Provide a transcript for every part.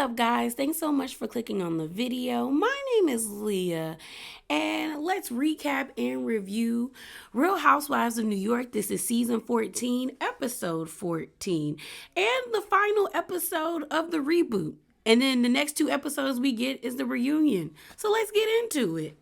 up, guys? Thanks so much for clicking on the video. My name is Leah, and let's recap and review Real Housewives of New York. This is season 14, episode 14, and the final episode of the reboot. And then the next two episodes we get is the reunion. So let's get into it.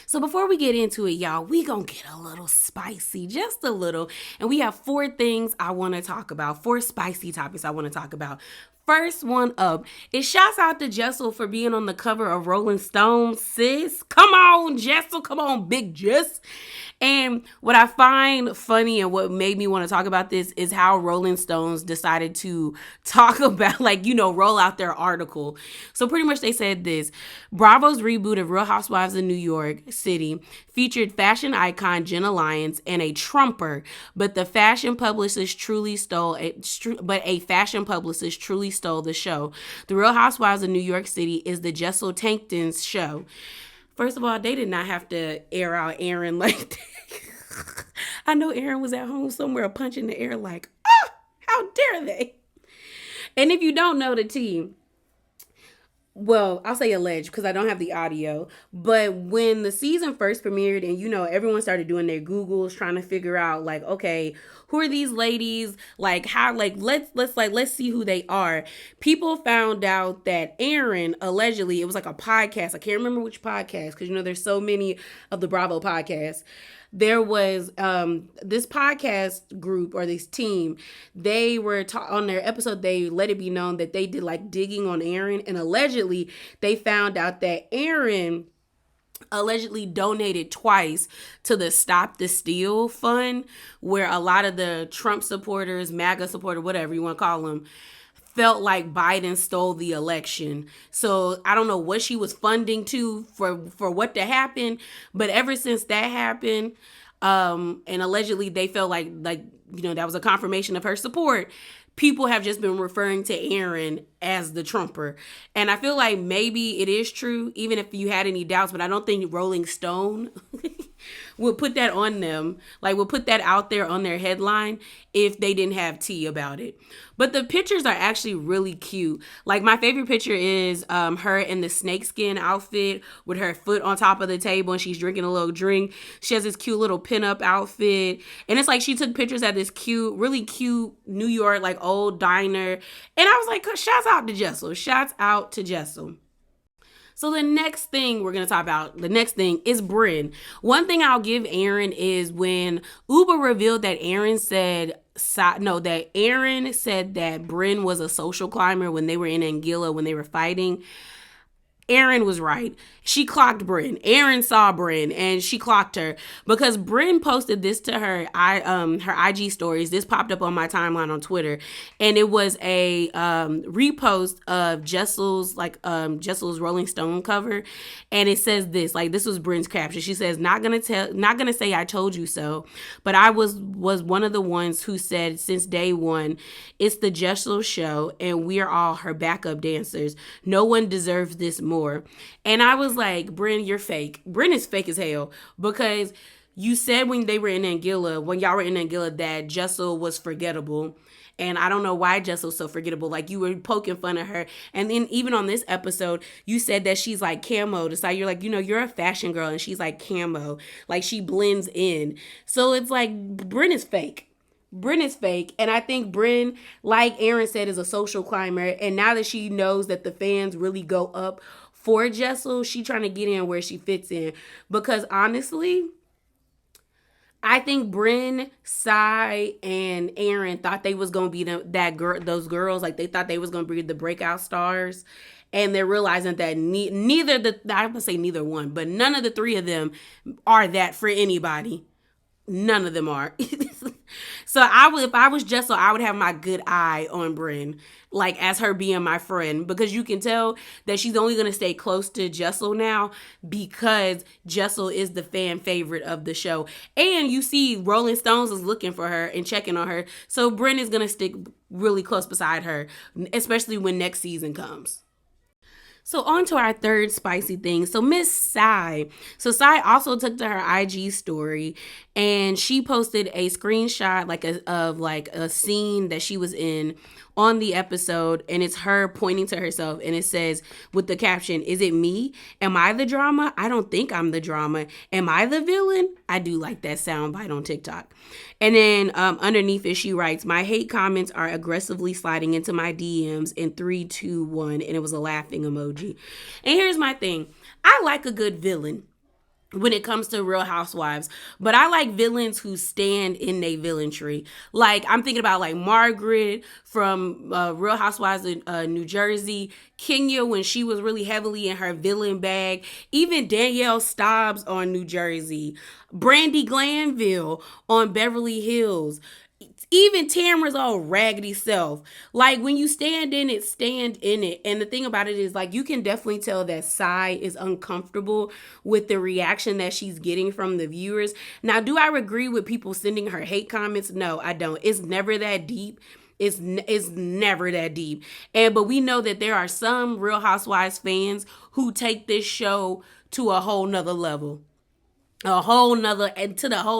So before we get into it, y'all, we gonna get a little spicy, just a little. And we have four things I want to talk about, four spicy topics I want to talk about. First one up is shouts out to Jessel for being on the cover of Rolling Stone, sis. Come on, Jessel. Come on, big Jess. And what I find funny and what made me want to talk about this is how Rolling Stones decided to talk about, roll out their article. So pretty much they said this: Bravo's reboot of Real Housewives of New York City featured fashion icon Jenna Lyons and a Trumper, but a fashion publicist truly stole the show. The Real Housewives of New York City is the Jessel Tankton's show. First of all, they did not have to air out Aaron like that. I know Aaron was at home somewhere punching the air like, how dare they? And if you don't know the team, well, I'll say alleged because I don't have the audio, but when the season first premiered and, everyone started doing their Googles trying to figure out okay, who are these ladies? Let's see who they are. People found out that Aaron, allegedly, it was a podcast. I can't remember which podcast because, there's so many of the Bravo podcasts. There was this podcast group or this team. They were on their episode. They let it be known that they did digging on Aaron, and allegedly they found out that Aaron allegedly donated twice to the Stop the Steal fund, where a lot of the Trump supporters, MAGA supporter, whatever you want to call them, felt like Biden stole the election. So I don't know what she was funding to for what to happen, but ever since that happened, and allegedly they felt like that was a confirmation of her support, people have just been referring to Aaron as the Trumper. And I feel like maybe it is true, even if you had any doubts, but I don't think Rolling Stone would put that on them, would put that out there on their headline if they didn't have tea about it. But the pictures are actually really cute. My favorite picture is her in the snakeskin outfit with her foot on top of the table and she's drinking a little drink. She has this cute little pinup outfit. And it's she took pictures at this really cute New York, old diner. And I was like, shouts out to Jessel. Shouts out to Jessel. So the next thing we're going to talk about, is Brynn. One thing I'll give Aaron is when Uber revealed that Aaron said that Brynn was a social climber when they were in Anguilla, when they were fighting. Aaron was right. She clocked Brynn. Aaron saw Brynn and she clocked her because Brynn posted this to her IG stories. This popped up on my timeline on Twitter, and it was a repost of Jessel's Rolling Stone cover, and it says this. This was Brynn's caption. She says, not gonna say I told you so, but I was one of the ones who said since day one, it's the Jessel show and we are all her backup dancers. No one deserves this more. And I was like, Brynn, you're fake. Brynn is fake as hell because you said when y'all were in Anguilla, that Jessel was forgettable. And I don't know why Jessel's so forgettable. You were poking fun of her. And then even on this episode, you said that she's camo. You're you're a fashion girl and she's camo. She blends in. So it's Brynn is fake. Brynn is fake. And I think Brynn, like Aaron said, is a social climber. And now that she knows that the fans really go up for Jessel, she trying to get in where she fits in. Because honestly, I think Brynn, Sai, and Aaron thought they was gonna be those girls. They thought they was gonna be the breakout stars, and they're realizing that I would say neither one, but none of the three of them are that for anybody. None of them are. So if I was Jessel, I would have my good eye on Brynn, as her being my friend, because you can tell that she's only going to stay close to Jessel now because Jessel is the fan favorite of the show. And you see Rolling Stones is looking for her and checking on her. So Brynn is going to stick really close beside her, especially when next season comes. So on to our third spicy thing. So Miss Sai. So Sai also took to her IG story and she posted a screenshot of a scene that she was in on the episode, and it's her pointing to herself, and it says with the caption, "Is it me? Am I the drama? I don't think I'm the drama. Am I the villain?" I do like that soundbite on TikTok. And then underneath it, she writes, "My hate comments are aggressively sliding into my DMs in 3, 2, 1," and it was a laughing emoji. And here's my thing. I like a good villain when it comes to Real Housewives, but I like villains who stand in their villainry. Like, I'm thinking about like Margaret from Real Housewives in New Jersey, Kenya when she was really heavily in her villain bag, even Danielle Staubs on New Jersey, Brandy Glanville on Beverly Hills, even Tamara's old raggedy self. Like, when you stand in it, stand in it. And the thing about it is, like, you can definitely tell that Sai is uncomfortable with the reaction that she's getting from the viewers. Now, do I agree with people sending her hate comments? No, I don't. It's never that deep. It's never that deep. But we know that there are some Real Housewives fans who take this show to a whole nother level. To the whole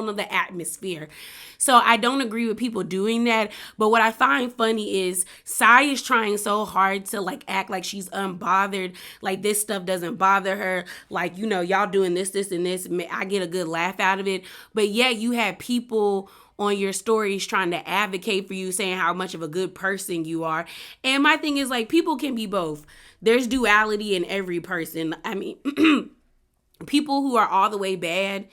nother atmosphere. So I don't agree with people doing that. But what I find funny is Sai is trying so hard to like act like she's unbothered, like this stuff doesn't bother her, like, you know, y'all doing this and this, I get a good laugh out of it. But yet you have people on your stories trying to advocate for you, saying how much of a good person you are. And my thing is, like, people can be both. There's duality in every person. I mean, people who are all the way bad,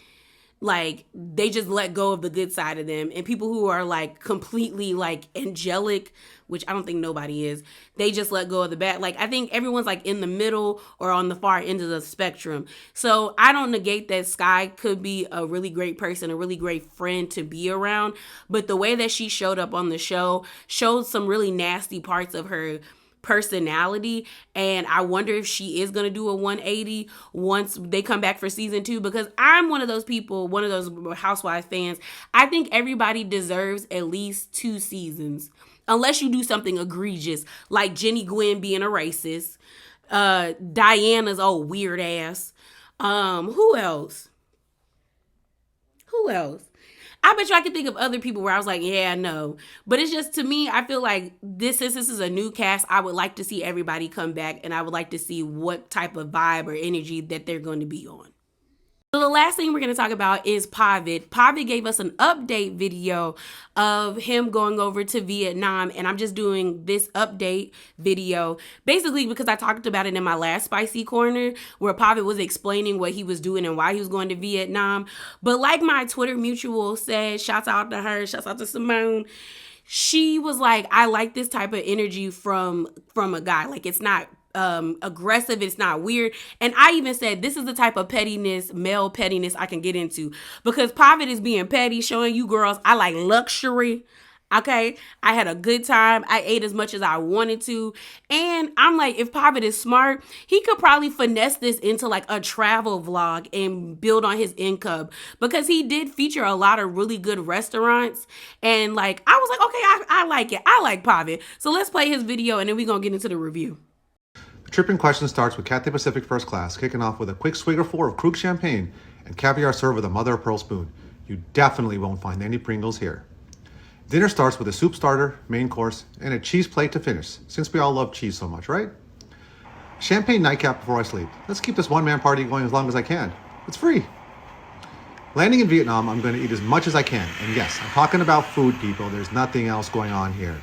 like, they just let go of the good side of them. And people who are like completely like angelic, which I don't think nobody is, they just let go of the bad. Like, I think everyone's like in the middle or on the far end of the spectrum. So I don't negate that Sky could be a really great person, a really great friend to be around. But the way that she showed up on the show showed some really nasty parts of her personality, and I wonder if she is going to do a 180 once they come back for season 2, because I'm one of those people, one of those Housewives fans. I think everybody deserves at least 2 seasons, unless you do something egregious like Jenny Gwynn being a racist, Diana's old weird ass. Who else? I bet you I can think of other people where I was like, yeah, no. But it's just, to me, I feel like this is a new cast. I would like to see everybody come back, and I would like to see what type of vibe or energy that they're going to be on. So the last thing we're going to talk about is Pavit. Pavit gave us an update video of him going over to Vietnam, and I'm just doing this update video basically because I talked about it in my last Spicy Corner, where Pavit was explaining what he was doing and why he was going to Vietnam. But like my Twitter mutual said, shouts out to her, shouts out to Simone, she was like, I like this type of energy from a guy. Like, it's not aggressive, it's not weird. And I even said this is the type of pettiness, male pettiness, I can get into, because Pavit is being petty, showing you girls I like luxury. Okay, I had a good time. I ate as much as I wanted to. And I'm like, if Pavit is smart, he could probably finesse this into like a travel vlog and build on his income, because he did feature a lot of really good restaurants. And like, I was like, okay, I like it. I like Pavit. So let's play his video, and then we're going to get into the review. The trip in question starts with Cathay Pacific First Class, kicking off with a quick swig or 4 of Krug champagne and caviar served with a mother-of-pearl spoon. You definitely won't find any Pringles here. Dinner starts with a soup starter, main course, and a cheese plate to finish, since we all love cheese so much, right? Champagne nightcap before I sleep. Let's keep this one-man party going as long as I can. It's free. Landing in Vietnam, I'm going to eat as much as I can. And yes, I'm talking about food, people. There's nothing else going on here.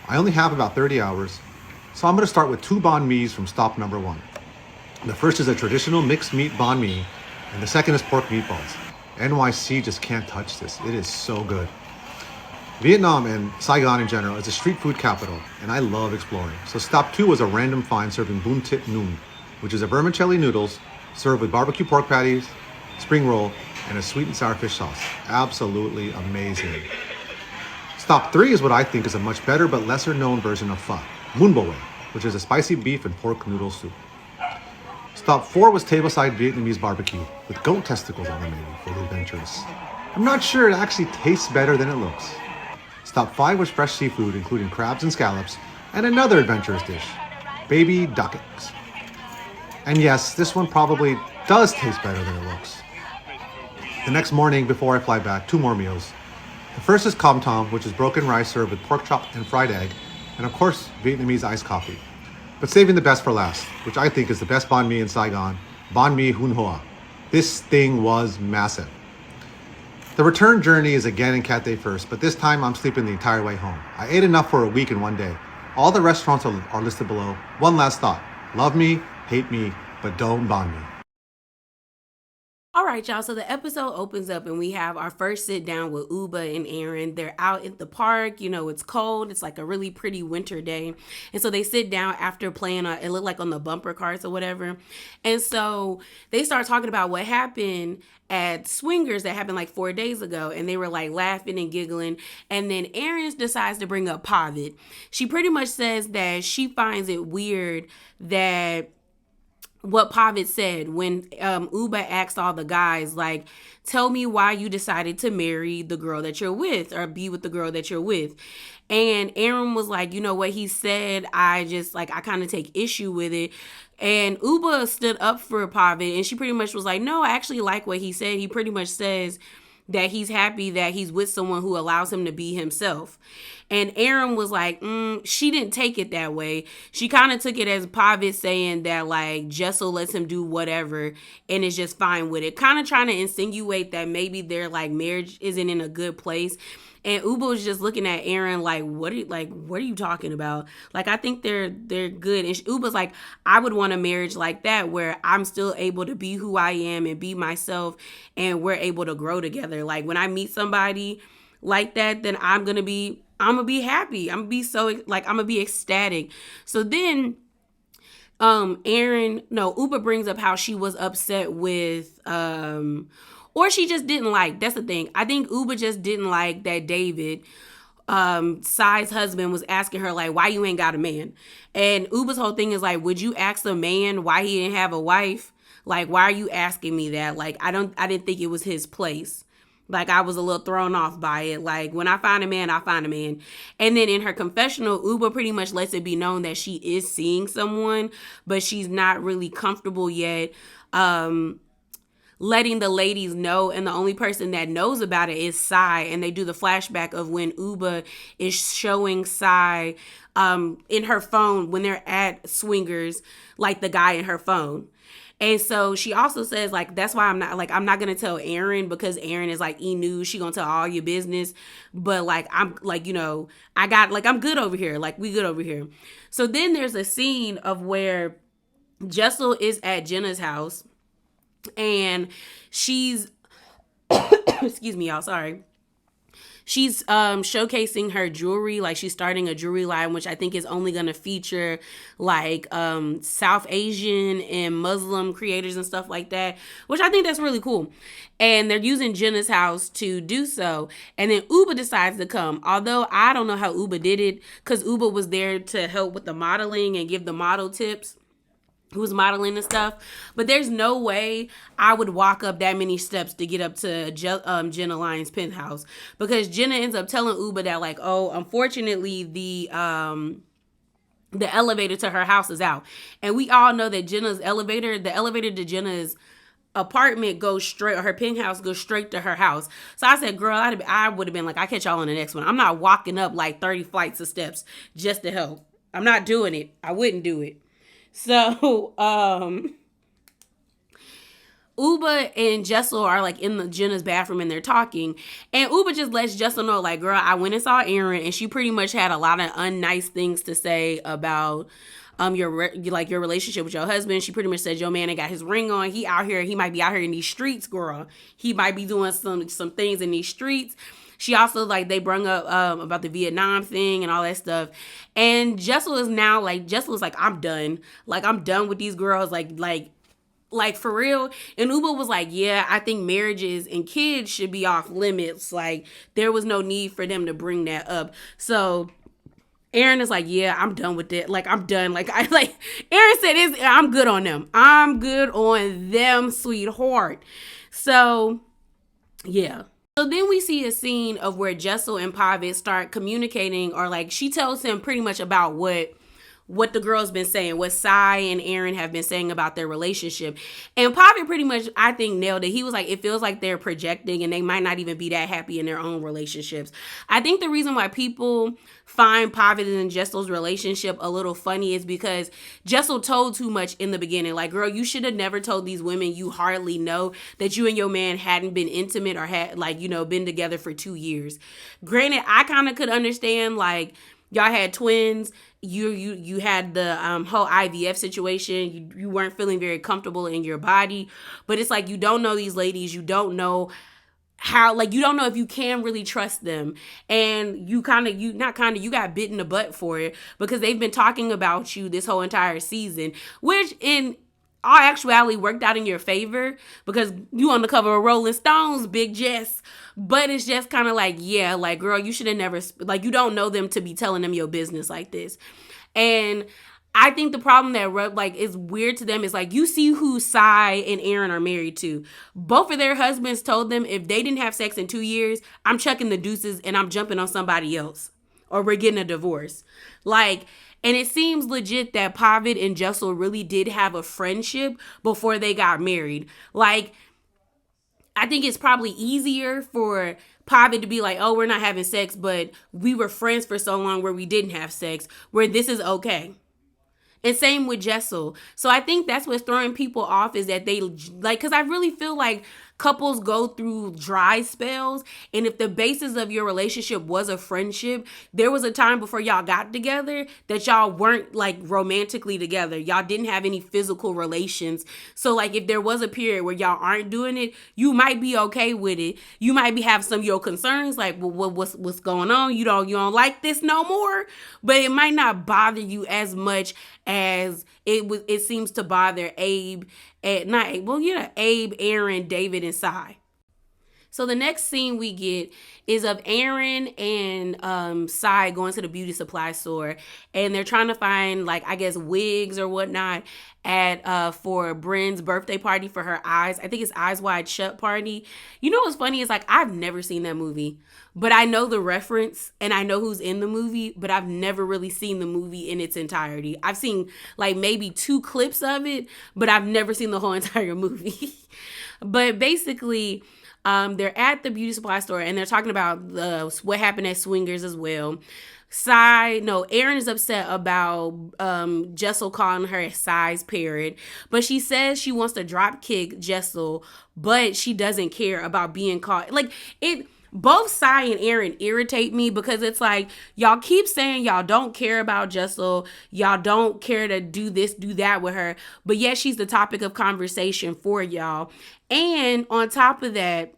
I only have about 30 hours. So I'm going to start with 2 banh mi's from stop number 1. The first is a traditional mixed meat banh mi, and the second is pork meatballs. NYC just can't touch this. It is so good. Vietnam and Saigon in general is a street food capital, and I love exploring. So stop 2 was a random find serving bun thit nun, which is a vermicelli noodles served with barbecue pork patties, spring roll, and a sweet and sour fish sauce. Absolutely amazing. Stop 3 is what I think is a much better but lesser known version of pho, mun bo, which is a spicy beef and pork noodle soup. Stop 4 was tableside Vietnamese barbecue with goat testicles on the menu for the adventurous. I'm not sure it actually tastes better than it looks. Stop 5 was fresh seafood, including crabs and scallops, and another adventurous dish, baby duck eggs. And yes, this one probably does taste better than it looks. The next morning, before I fly back, 2 more meals. The first is com tom, which is broken rice served with pork chop and fried egg, and of course, Vietnamese iced coffee. But saving the best for last, which I think is the best banh mi in Saigon, banh mi hun hoa. This thing was massive. The return journey is again in Cathay first, but this time I'm sleeping the entire way home. I ate enough for a week in one day. All the restaurants are listed below. One last thought. Love me, hate me, but don't bond me. All right, y'all. So the episode opens up and we have our first sit down with Uba and Aaron. They're out at the park. You know, it's cold. It's like a really pretty winter day. And so they sit down after playing, it looked like on the bumper cars or whatever. And so they start talking about what happened at Swingers that happened like 4 days ago. And they were like laughing and giggling. And then Aaron decides to bring up Pavit. She pretty much says that she finds it weird that what Pavit said when Uba asked all the guys, like, tell me why you decided to marry the girl that you're with or be with the girl that you're with. And Aaron was like, you know what he said? I kind of take issue with it. And Uba stood up for Pavit and she pretty much was like, no, I actually like what he said. He pretty much says that he's happy that he's with someone who allows him to be himself. And Aaron was like, she didn't take it that way. She kind of took it as Pavit saying that like Jessel lets him do whatever and is just fine with it. Kind of trying to insinuate that maybe their like marriage isn't in a good place. And Uba was just looking at Aaron like, what are you talking about? Like, I think they're good. And Uba's like, I would want a marriage like that where I'm still able to be who I am and be myself and we're able to grow together. Like, when I meet somebody like that, then I'm gonna be happy. I'm gonna be ecstatic. So then Uba brings up how she was upset with or she just didn't like. That's the thing. I think Uba just didn't like that David, Sai's husband, was asking her like, why you ain't got a man? And Uba's whole thing is like, would you ask a man why he didn't have a wife? Like, why are you asking me that? Like, I didn't think it was his place. Like, I was a little thrown off by it. Like, when I find a man, I find a man. And then in her confessional, Uba pretty much lets it be known that she is seeing someone, but she's not really comfortable yet letting the ladies know. And the only person that knows about it is Sai. And they do the flashback of when Uba is showing Sai in her phone when they're at Swingers, like the guy in her phone. And so she also says, like, that's why I'm not going to tell Aaron because Aaron is like, E-News. She going to tell all your business. But like, I'm like, you know, I'm good over here. Like, we good over here. So then there's a scene of where Jessel is at Jenna's house and she's, excuse me, y'all, sorry. She's showcasing her jewelry. Like, she's starting a jewelry line, which I think is only going to feature like South Asian and Muslim creators and stuff like that, which I think that's really cool. And they're using Jenna's house to do so. And then Uba decides to come. Although I don't know how Uba did it because Uba was there to help with the modeling and give the model tips, who was modeling and stuff. But there's no way I would walk up that many steps to get up to Jenna Lyons' penthouse, because Jenna ends up telling Uba that like, oh, unfortunately the elevator to her house is out. And we all know that the elevator to Jenna's apartment goes straight, or her penthouse goes straight to her house. So I said, girl, I would have been like, I catch y'all on the next one. I'm not walking up like 30 flights of steps just to help. I'm not doing it. I wouldn't do it. So, Uba and Jessel are like in the Jenna's bathroom and they're talking. And Uba just lets Jessel know, like, girl, I went and saw Aaron and she pretty much had a lot of unnice things to say about your relationship with your husband. She pretty much said your man ain't got his ring on. He might be out here in these streets, girl. He might be doing some things in these streets. She also, like, they brung up about the Vietnam thing and all that stuff. And Jessel is like, I'm done. Like, I'm done with these girls. Like for real. And Uba was like, yeah, I think marriages and kids should be off limits. Like, there was no need for them to bring that up. So Aaron is like, yeah, I'm done with it. Like, I'm done. Aaron said, I'm good on them. I'm good on them, sweetheart. So, yeah. So then we see a scene of where Jessel and Pavit start communicating, or like she tells him pretty much about what what the girl's been saying, what Sai and Aaron have been saying about their relationship. And Pavit pretty much, I think, nailed it. He was like, it feels like they're projecting and they might not even be that happy in their own relationships. I think the reason why people find Pavit and Jessel's relationship a little funny is because Jessel told too much in the beginning. Like, girl, you should have never told these women you hardly know that you and your man hadn't been intimate or had, like, you know, been together for 2 years. Granted, I kind of could understand, like, y'all had twins. You had the whole IVF situation. You weren't feeling very comfortable in your body, but it's like you don't know these ladies. You don't know how, like, you don't know if you can really trust them, and you got bit in the butt for it because they've been talking about you this whole entire season, which in all actuality worked out in your favor because you on the cover of Rolling Stones, Big Jess. But it's just kind of like, yeah, like, girl, you should have never, like, you don't know them to be telling them your business like this. And I think the problem that, like, is weird to them is, like, you see who Sai and Aaron are married to. Both of their husbands told them if they didn't have sex in 2 years, I'm chucking the deuces and I'm jumping on somebody else, or we're getting a divorce. Like, and it seems legit that Pavit and Jessel really did have a friendship before they got married. Like, I think it's probably easier for Pavit to be like, oh, we're not having sex, but we were friends for so long where we didn't have sex, where this is okay. And same with Jessel. So I think that's what's throwing people off is that they, like, because I really feel like couples go through dry spells. And if the basis of your relationship was a friendship, there was a time before y'all got together that y'all weren't, like, romantically together. Y'all didn't have any physical relations. So, like, if there was a period where y'all aren't doing it, you might be okay with it. You might be have some of your concerns, like, well, what's going on? You don't like this no more. But it might not bother you as much as it seems to bother Abe, Abe, Aaron, David, and Sai. So the next scene we get is of Aaron and Sai going to the beauty supply store, and they're trying to find, like, I guess wigs or whatnot at for Brynn's birthday party for her eyes. I think it's Eyes Wide Shut party. You know what's funny is, like, I've never seen that movie, but I know the reference and I know who's in the movie, but I've never really seen the movie in its entirety. I've seen, like, maybe 2 clips of it, but I've never seen the whole entire movie. But basically, they're at the beauty supply store and they're talking about what happened at Swingers as well. Aaron is upset about Jessel calling her a size parrot, but she says she wants to drop kick Jessel, but she doesn't care about being caught. Like, it. Both Sai and Aaron irritate me because it's like, y'all keep saying y'all don't care about Jessel, y'all don't care to do this, do that with her, but yet she's the topic of conversation for y'all. And on top of that,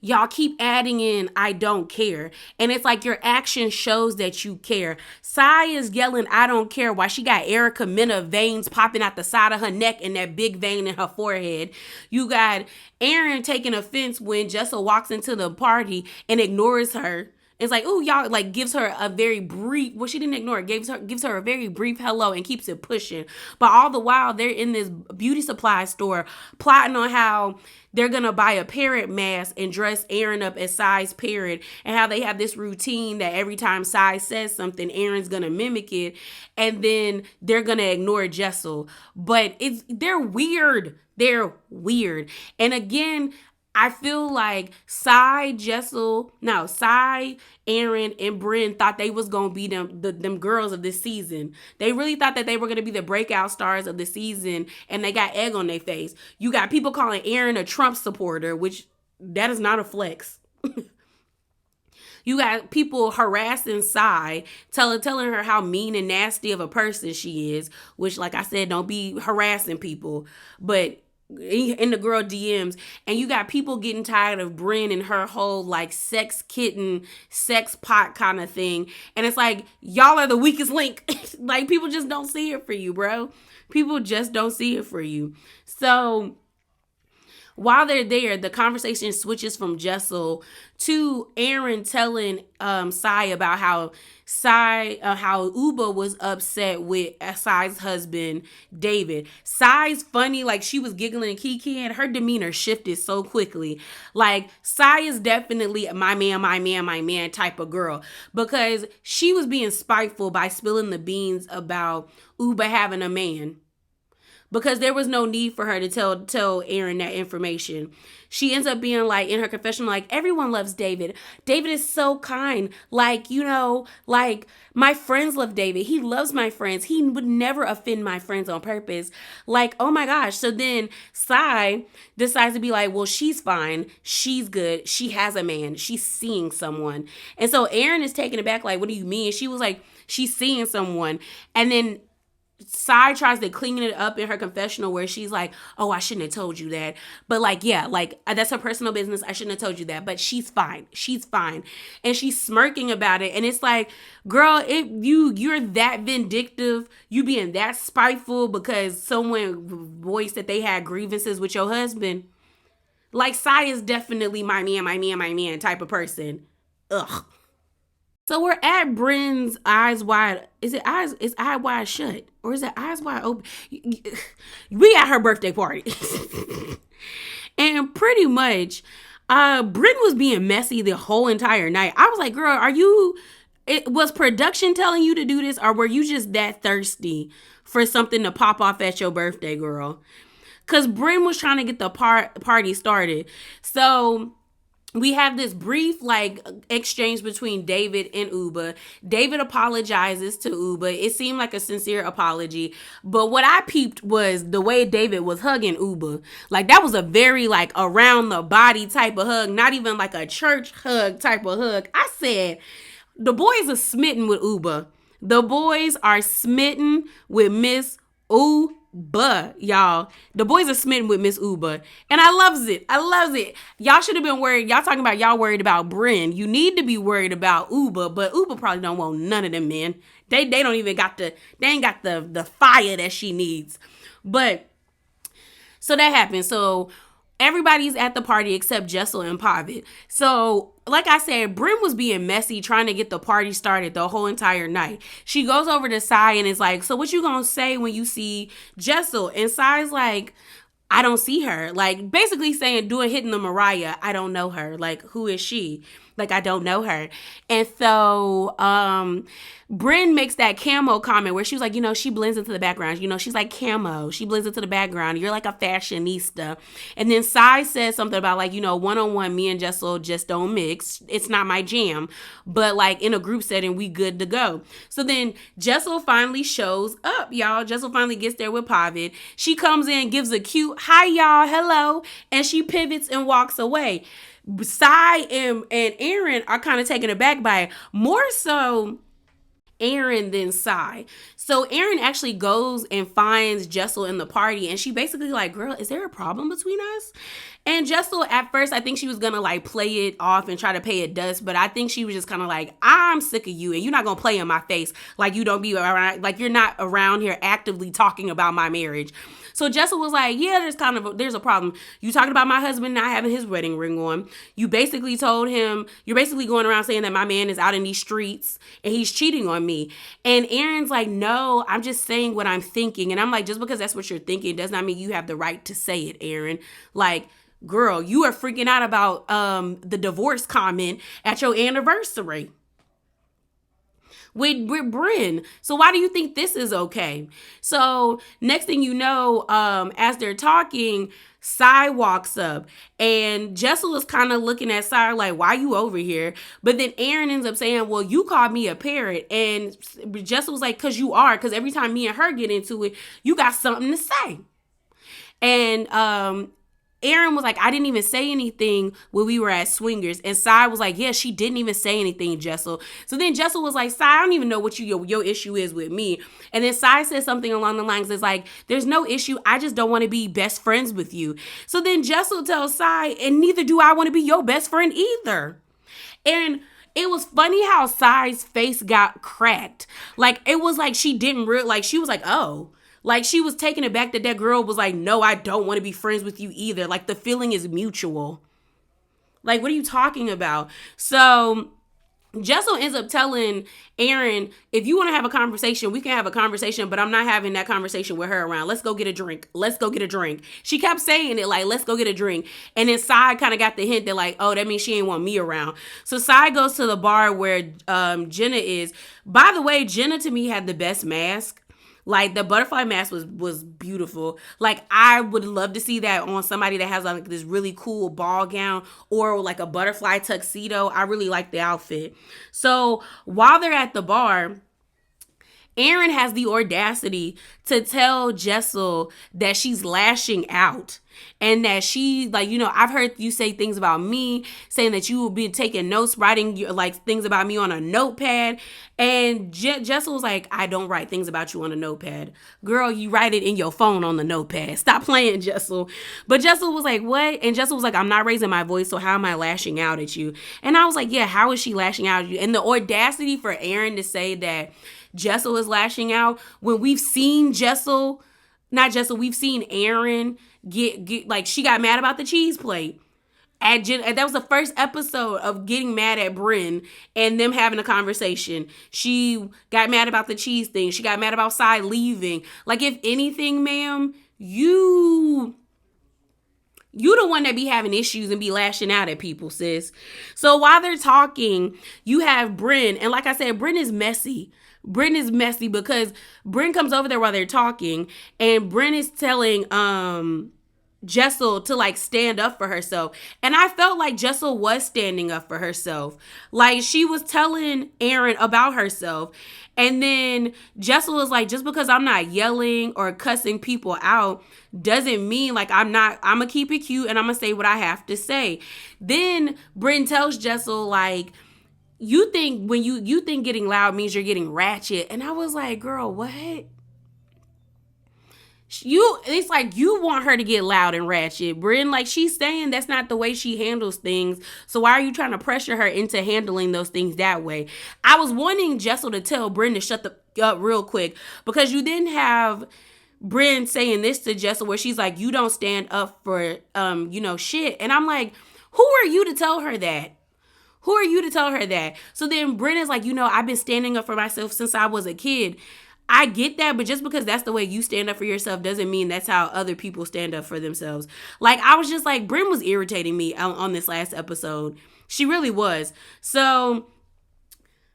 y'all keep adding in, I don't care. And it's like your action shows that you care. Sai is yelling, I don't care, while she got Erica Mena veins popping out the side of her neck and that big vein in her forehead. You got Aaron taking offense when Jessel walks into the party and ignores her. It's like, ooh, y'all, like, gives her a very brief, well, she didn't ignore it, gives her a very brief hello and keeps it pushing. But all the while, they're in this beauty supply store plotting on how they're going to buy a parrot mask and dress Aaron up as Sai's parrot, and how they have this routine that every time Sai says something, Aaron's going to mimic it, and then they're going to ignore Jessel. But they're weird. They're weird. And again, I feel like Sai, Aaron, and Brynn thought they was going to be them girls of this season. They really thought that they were going to be the breakout stars of the season, and they got egg on their face. You got people calling Aaron a Trump supporter, which that is not a flex. You got people harassing Sai, telling her how mean and nasty of a person she is, which, like I said, don't be harassing people. But in the girl DMs, and you got people getting tired of Brynn and her whole, like, sex kitten, sex pot kind of thing. And it's like, y'all are the weakest link. Like, people just don't see it for you, bro. People just don't see it for you. So while they're there, the conversation switches from Jessel to Aaron telling Sai about how Uba was upset with Sai's husband David. Sai's funny, like she was giggling and kikiing. Her demeanor shifted so quickly. Like Sai is definitely my man, my man, my man type of girl, because she was being spiteful by spilling the beans about Uba having a man, because there was no need for her to tell Aaron that information. She ends up being like, in her confession, like, everyone loves David. David is so kind. Like, like my friends love David. He loves my friends. He would never offend my friends on purpose. Like, oh my gosh. So then Sai decides to be like, well, she's fine. She's good. She has a man. She's seeing someone. And so Aaron is taken aback, like, what do you mean? She was like, she's seeing someone. And then Sai tries to clean it up in her confessional where she's like, oh, I shouldn't have told you that. But like, yeah, like that's her personal business. I shouldn't have told you that. But she's fine. She's fine. And she's smirking about it. And it's like, girl, you're that vindictive. You being that spiteful because someone voiced that they had grievances with your husband. Like, Sai is definitely my man, my man, my man type of person. Ugh. So we're at Brynn's eyes wide. Is it eyes? Is eye wide shut, or is it eyes wide open? We at her birthday party, and pretty much, Brynn was being messy the whole entire night. I was like, "Girl, are you? Was production telling you to do this, or were you just that thirsty for something to pop off at your birthday, girl?" Because Brynn was trying to get the party started, so we have this brief like exchange between David and Uba. David apologizes to Uba. It seemed like a sincere apology. But what I peeped was the way David was hugging Uba. Like that was a very like around the body type of hug, not even like a church hug type of hug. I said, the boys are smitten with Uba. The boys are smitten with Miss Uba, y'all. The boys are smitten with Miss Uba. And I loves it. I loves it. Y'all should have been worried. Y'all talking about y'all worried about Brynn. You need to be worried about Uba, but Uba probably don't want none of them men. They don't even got they ain't got the fire that she needs. But so that happened. So everybody's at the party except Jessel and Pavit. So, like I said, Brynn was being messy trying to get the party started the whole entire night. She goes over to Sai and is like, so what you gonna say when you see Jessel? And Sai's like, I don't see her. Like, basically saying, hitting the Mariah, I don't know her. Like, who is she? Like, I don't know her. And so, Brynn makes that camo comment where she was like, she blends into the background. She's like camo. She blends into the background. You're like a fashionista. And then Sai says something about like, one-on-one, me and Jessel just don't mix. It's not my jam. But like in a group setting, we good to go. So then Jessel finally shows up, y'all. Jessel finally gets there with Pavit. She comes in, gives a cute, hi, y'all, hello. And she pivots and walks away. Sai and Aaron are kind of taken aback by it. More so Aaron than Sai. So Aaron actually goes and finds Jessel in the party, and she basically like, girl, is there a problem between us? And Jessel, at first, I think she was gonna like play it off and try to pay it dust, but I think she was just kind of like, I'm sick of you, and you're not gonna play in my face like you don't be around, like you're not around here actively talking about my marriage. So Jessel was like, yeah, there's a problem. You talking about my husband not having his wedding ring on. You basically told him, you're basically going around saying that my man is out in these streets and he's cheating on me. And Aaron's like, no, I'm just saying what I'm thinking. And I'm like, just because that's what you're thinking does not mean you have the right to say it, Aaron. Like, girl, you are freaking out about the divorce comment at your anniversary with Brynn. So why do you think this is okay? So next thing you know, as they're talking, Sai walks up and Jessel is kind of looking at Sai like, why you over here? But then Aaron ends up saying, well, you called me a parrot. And Jessel was like, because you are. Because every time me and her get into it, you got something to say. And Aaron was like, I didn't even say anything when we were at Swingers. And Sai was like, yeah, she didn't even say anything, Jessel. So then Jessel was like, Sai, I don't even know what your issue is with me. And then Sai said something along the lines that's like, there's no issue. I just don't want to be best friends with you. So then Jessel tells Sai, and neither do I want to be your best friend either. And it was funny how Sai's face got cracked. Like, it was like she didn't like, she was like, oh. Like, she was taken aback that that girl was like, no, I don't want to be friends with you either. Like, the feeling is mutual. Like, what are you talking about? So Jessel ends up telling Aaron, if you want to have a conversation, we can have a conversation, but I'm not having that conversation with her around. Let's go get a drink. Let's go get a drink. She kept saying it like, let's go get a drink. And then Sai kind of got the hint that like, oh, that means she ain't want me around. So Sai goes to the bar where Jenna is. By the way, Jenna to me had the best mask. Like, the butterfly mask was beautiful. Like, I would love to see that on somebody that has like this really cool ball gown or like a butterfly tuxedo. I really like the outfit. So while they're at the bar, Aaron has the audacity to tell Jessel that she's lashing out and that she, like, you know, I've heard you say things about me, saying that you will be taking notes, writing like things about me on a notepad. And Jessel was like, I don't write things about you on a notepad. Girl, you write it in your phone on the notepad. Stop playing, Jessel. But Jessel was like, what? And Jessel was like, I'm not raising my voice, so how am I lashing out at you? And I was like, yeah, how is she lashing out at you? And the audacity for Aaron to say that Jessel is lashing out when we've seen we've seen Aaron get like, she got mad about the cheese plate. And that was the first episode of getting mad at Brynn and them having a conversation. She got mad about the cheese thing. She got mad about Sai leaving. Like, if anything, ma'am, you the one that be having issues and be lashing out at people, sis. So while they're talking, you have Brynn. And like I said, Brynn is messy. Brynn is messy because Brynn comes over there while they're talking, and Brynn is telling Jessel to like stand up for herself. And I felt like Jessel was standing up for herself. Like, she was telling Aaron about herself. And then Jessel was like, just because I'm not yelling or cussing people out doesn't mean like I'm gonna keep it cute and I'm gonna say what I have to say. Then Brynn tells Jessel, like, you think when you think getting loud means you're getting ratchet. And I was like, girl, what? It's like you want her to get loud and ratchet, Brynn. Like, she's saying that's not the way she handles things. So why are you trying to pressure her into handling those things that way? I was wanting Jessel to tell Brynn to shut the up real quick, because you didn't have Brynn saying this to Jessel where she's like, you don't stand up for shit. And I'm like, who are you to tell her that? Who are you to tell her that? So then Brynn is like, I've been standing up for myself since I was a kid. I get that, but just because that's the way you stand up for yourself doesn't mean that's how other people stand up for themselves. Like, I was just like, Brynn was irritating me on this last episode. She really was. So,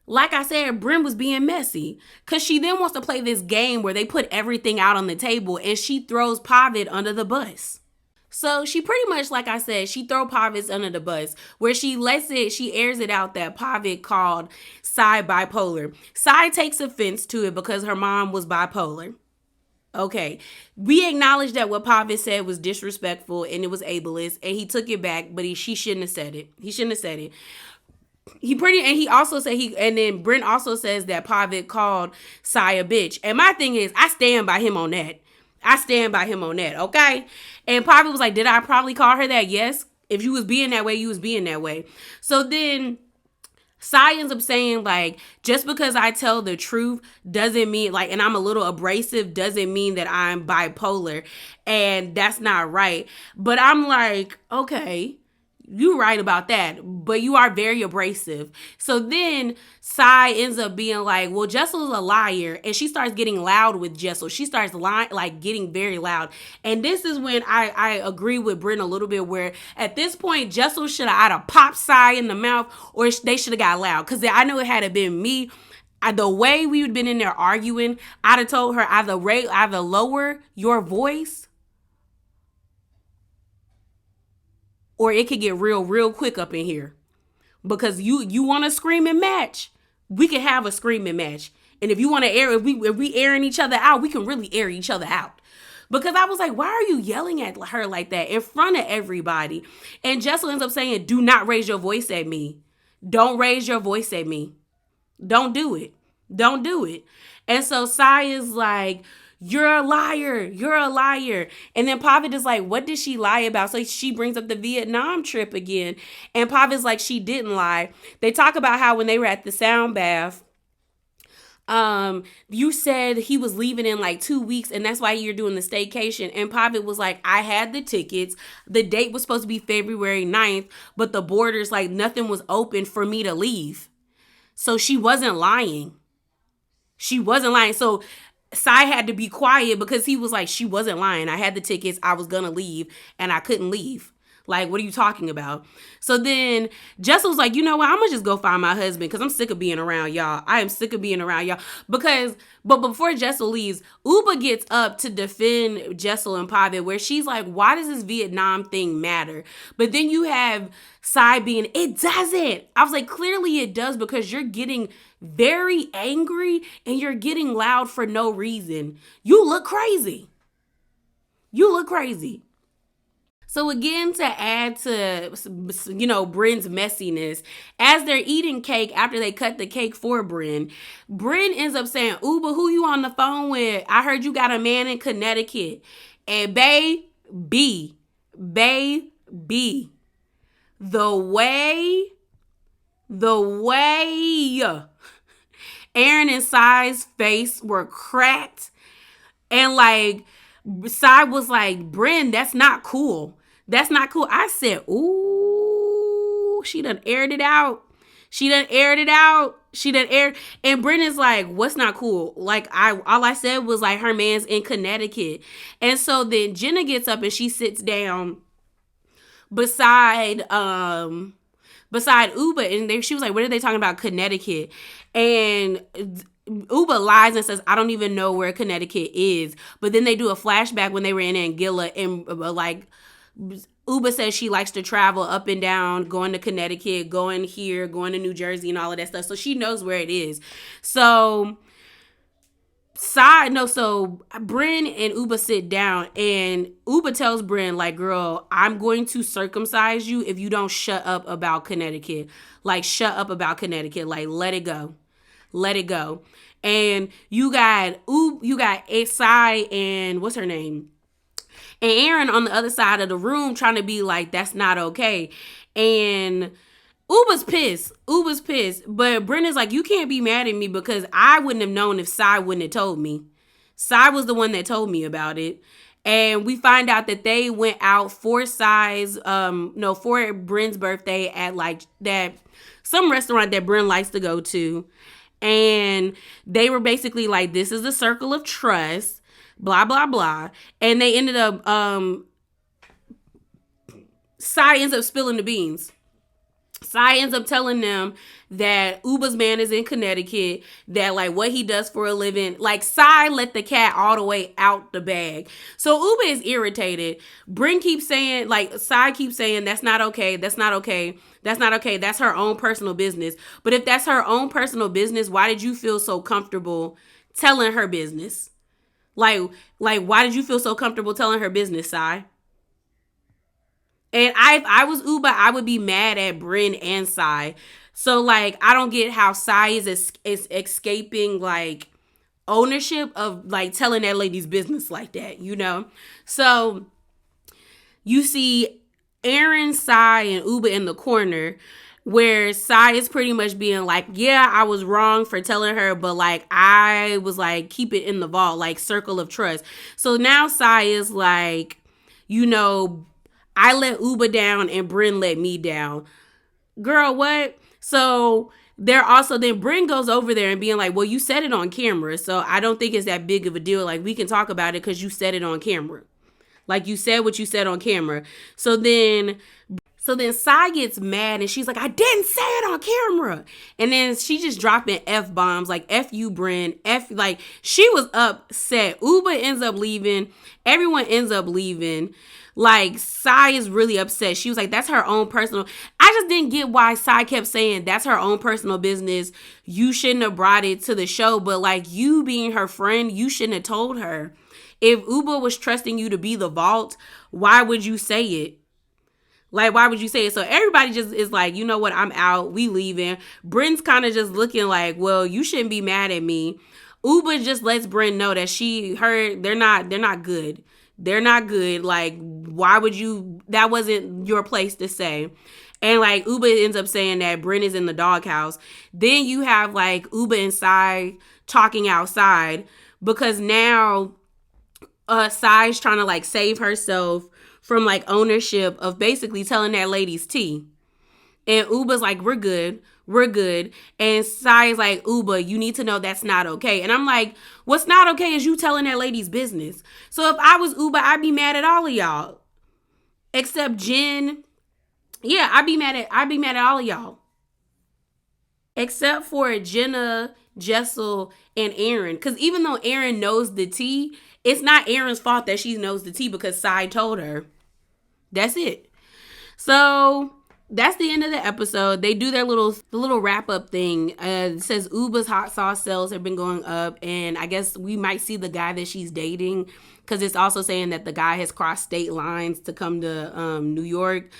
like I said, Brynn was being messy because she then wants to play this game where they put everything out on the table and she throws Pavit under the bus. So she pretty much, like I said, she throw Pavit under the bus, where she airs it out that Pavit called Sai bipolar. Sai takes offense to it because her mom was bipolar. Okay, we acknowledge that what Pavit said was disrespectful and it was ableist, and he took it back, but she shouldn't have said it. He shouldn't have said it. And then Brynn also says that Pavit called Sai a bitch. And my thing is, I stand by him on that. Okay? And Pavit was like, did I probably call her that? Yes. If you was being that way, you was being that way. So then Sai ends up saying, like, just because I tell the truth doesn't mean, like, and I'm a little abrasive, doesn't mean that I'm bipolar. And that's not right. But I'm like, okay, you right about that, but you are very abrasive. So then Sai ends up being like, well, Jessel's a liar. And she starts getting loud with Jessel. She starts lying, like getting very loud. And this is when I agree with Brynn a little bit, where at this point, Jessel should have either popped Sai in the mouth or they should have got loud. Because I know it had been me. The way we would been in there arguing, I'd have told her either lower your voice, or it could get real quick up in here. Because you want to scream and match, we can have a screaming match. And if you want to if we airing each other out, we can really air each other out. Because I was like, why are you yelling at her like that in front of everybody? And Jessel ends up saying, do not raise your voice at me. Don't raise your voice at me. Don't do it. Don't do it. And so Sai is like, you're a liar. You're a liar. And then Pavit is like, what did she lie about? So she brings up the Vietnam trip again. And Pavit's like, she didn't lie. They talk about how when they were at the sound bath, You said he was leaving in like 2 weeks, and that's why you're doing the staycation. And Pavit was like, I had the tickets. The date was supposed to be February 9th, but the borders, like, nothing was open for me to leave. So she wasn't lying. She wasn't lying. So Sai had to be quiet because he was like, she wasn't lying. I had the tickets. I was gonna leave, and I couldn't leave. Like, what are you talking about? So then Jessa was like, you know what? I'm gonna just go find my husband because I'm sick of being around y'all. I am sick of being around y'all. But before Jessel leaves, Uba gets up to defend Jessel and Pavit, where she's like, why does this Vietnam thing matter? But then you have Sai being, it doesn't. I was like, clearly it does, because you're getting very angry and you're getting loud for no reason. You look crazy. You look crazy. So again, to add to, Brynn's messiness, as they're eating cake after they cut the cake for Brynn ends up saying, Uba, who you on the phone with? I heard you got a man in Connecticut. And baby, the way Aaron and Sai's face were cracked, and like Sai was like, Brynn, that's not cool. That's not cool. I said, ooh, she done aired it out. And Brynn is like, what's not cool? Like, all I said was like, her man's in Connecticut. And so then Jenna gets up and she sits down beside Uba, and she was like, what are they talking about? Connecticut. And Uba lies and says, I don't even know where Connecticut is. But then they do a flashback when they were in Anguilla, and like Uba says she likes to travel up and down, going to Connecticut, going here, going to New Jersey, and all of that stuff. So she knows where it is. So Brynn and Uba sit down, and Uba tells Brynn, like, girl, I'm going to circumcise you if you don't shut up about Connecticut. Like, shut up about Connecticut. Like, let it go. And you got Sai and what's her name? And Aaron on the other side of the room trying to be like, that's not okay. And Uba's pissed. But Brynn is like, you can't be mad at me because I wouldn't have known if Sai wouldn't have told me. Sai was the one that told me about it. And we find out that they went out for Brynn's birthday at like that some restaurant that Brynn likes to go to. And they were basically like, this is the circle of trust, blah, blah, blah. And they ended up, Sai ends up spilling the beans. Sai ends up telling them that Uba's man is in Connecticut, that like what he does for a living. Like, Sai let the cat all the way out the bag. So Uba is irritated. Brynn keeps saying, like, Sai keeps saying, that's not okay. That's her own personal business. But if that's her own personal business, why did you feel so comfortable telling her business? Like why did you feel so comfortable telling her business, Sai? And if I was Uba, I would be mad at Brynn and Sai. So, like, I don't get how Sai is escaping, like, ownership of, like, telling that lady's business like that, you know? So, you see Aaron, Sai, and Uba in the corner, where Sai is pretty much being like, yeah, I was wrong for telling her, but, like, I was like, keep it in the vault, like, circle of trust. So now Sai is like, I let Uba down and Brynn let me down. Girl, what? So then Brynn goes over there and being like, well, you said it on camera, so I don't think it's that big of a deal. Like, we can talk about it because you said it on camera. Like, you said what you said on camera. So then Sai gets mad and she's like, I didn't say it on camera. And then she just dropping F-bombs, like, F you, Brynn. Like, she was upset. Uba ends up leaving. Everyone ends up leaving. Like, Sai is really upset. She was like, that's her own personal. I just didn't get why Sai kept saying that's her own personal business. You shouldn't have brought it to the show. But, like, you being her friend, you shouldn't have told her. If Uba was trusting you to be the vault, why would you say it? Like, why would you say it? So everybody just is like, you know what? I'm out. We leaving. Brynn's kind of just looking like, well, you shouldn't be mad at me. Uba just lets Brynn know that they're not good. They're not good. Like, why would you? That wasn't your place to say. And, like, Uba ends up saying that Brynn is in the doghouse. Then you have, like, Uba and Sai talking outside because now Sai's trying to like save herself from like ownership of basically telling that lady's tea. And Uba's like, we're good. We're good. And Sai is like, Uba, you need to know that's not okay. And I'm like, what's not okay is you telling that lady's business. So if I was Uba, I'd be mad at all of y'all. Except Jen. Yeah, I'd be mad at all of y'all. Except for Jenna, Jessel, and Aaron. Because even though Aaron knows the tea, it's not Aaron's fault that she knows the tea because Sai told her. That's it. So that's the end of the episode. They do their little wrap up thing. It says Uba's hot sauce sales have been going up, and I guess we might see the guy that she's dating because it's also saying that the guy has crossed state lines to come to New York.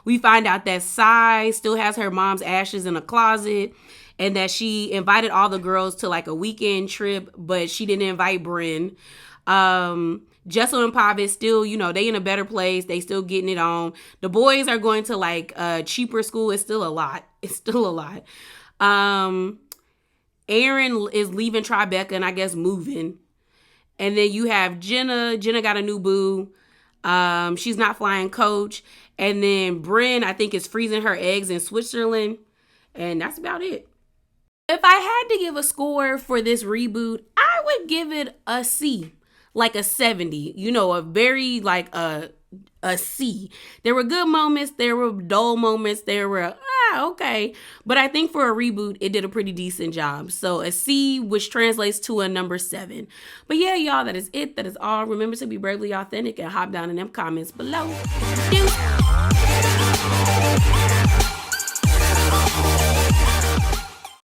We find out that Sai still has her mom's ashes in a closet, and that she invited all the girls to like a weekend trip, but she didn't invite Brynn. Jessel and Pavit still, they in a better place. They still getting it on. The boys are going to like cheaper school. It's still a lot. Aaron is leaving Tribeca and I guess moving. And then you have Jenna. Jenna got a new boo. She's not flying coach. And then Brynn, I think, is freezing her eggs in Switzerland. And that's about it. If I had to give a score for this reboot, I would give it a C. Like a 70, a very like a C. There were good moments, there were dull moments, there were okay. But I think for a reboot, it did a pretty decent job. So a C, which translates to a number 7. But yeah, y'all, that is it. That is all. Remember to be bravely authentic and hop down in them comments below.